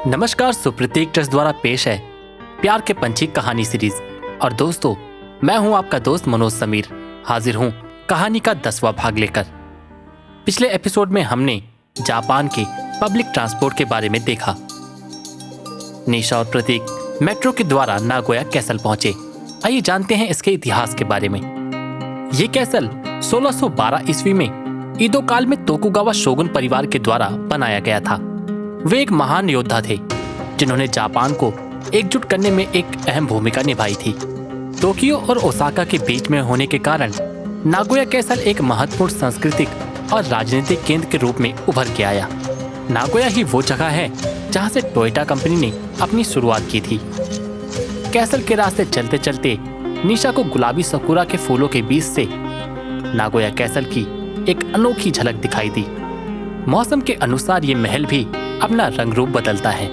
नमस्कार, सुप्रतीक ट्रस्ट द्वारा पेश है प्यार के पंछी कहानी सीरीज। और दोस्तों, मैं हूं आपका दोस्त मनोज समीर, हाजिर हूं कहानी का 10वां भाग लेकर। पिछले एपिसोड में हमने जापान के पब्लिक ट्रांसपोर्ट के बारे में देखा। निशा और प्रतीक मेट्रो के द्वारा नागोया कैसल पहुंचे। आइए जानते हैं इसके इतिहास के बारे में। ये कैसल 1612 ईस्वी में ईदो काल में तोकुगावा शोगुन परिवार के द्वारा बनाया गया था। वे एक महान योद्धा थे जिन्होंने जापान को एकजुट करने में एक अहम भूमिका निभाई थी। टोक्यो और ओसाका के बीच में होने के कारण नागोया कैसल एक महत्वपूर्ण सांस्कृतिक और राजनीतिक केंद्र के रूप में उभर के आया। नागोया ही वो जगह है जहां से टोयोटा कंपनी ने अपनी शुरुआत की थी। कैसल के रास्ते चलते चलते निशा को गुलाबी सकुरा के फूलों के बीच से नागोया कैसल की एक अनोखी झलक दिखाई दी। मौसम के अनुसार ये महल भी अपना रंग रूप बदलता है।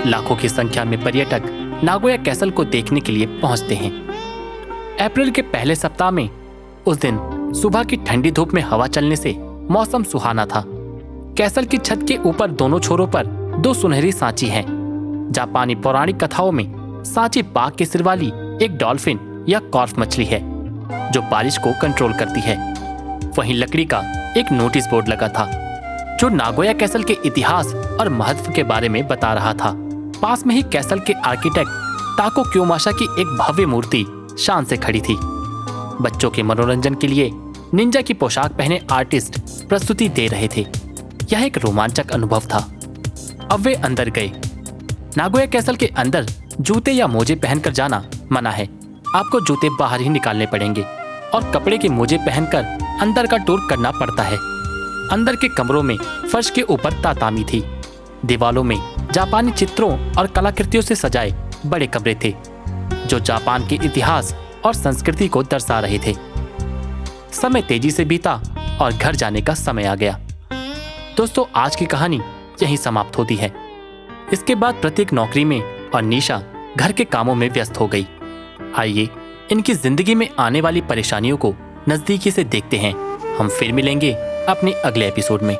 लाखों की संख्या में पर्यटक नागोया कैसल को देखने के लिए पहुंचते हैं। अप्रैल के पहले सप्ताह में उस दिन सुबह की ठंडी धूप में हवा चलने से मौसम सुहाना था। कैसल की छत के ऊपर दोनों छोरों पर 2 सुनहरी सांची हैं। जापानी पौराणिक कथाओं में सांची बाघ के सिर वाली एक डॉल्फिन या कॉर्फ मछली है जो बारिश को कंट्रोल करती है। वहीं लकड़ी का एक नोटिस बोर्ड लगा था जो नागोया कैसल के इतिहास और महत्व के बारे में बता रहा था। पास में ही कैसल के आर्किटेक्ट ताको क्योमाशा की एक भव्य मूर्ति शान से खड़ी थी। बच्चों के मनोरंजन के लिए निंजा की पोशाक पहने आर्टिस्ट प्रस्तुति दे रहे थे। यह एक रोमांचक अनुभव था। अब वे अंदर गए। नागोया कैसल के अंदर जूते या मोजे पहनकर जाना मना है। आपको जूते बाहर ही निकालने पड़ेंगे और कपड़े के मोजे पहनकर अंदर का टूर करना पड़ता है। अंदर के कमरों में फर्श के ऊपर तातामी थी। दीवालों में जापानी चित्रों और कलाकृतियों से सजाए बड़े कमरे थे जो जापान के इतिहास और संस्कृति को दर्शा रहे थे। समय तेजी से बीता और घर जाने का समय आ गया। दोस्तों, आज की कहानी यहीं समाप्त होती है। इसके बाद प्रतीक नौकरी में और निशा घर के कामों में व्यस्त हो गई। आइए इनकी जिंदगी में आने वाली परेशानियों को नजदीकी से देखते हैं। हम फिर मिलेंगे अपने अगले एपिसोड में।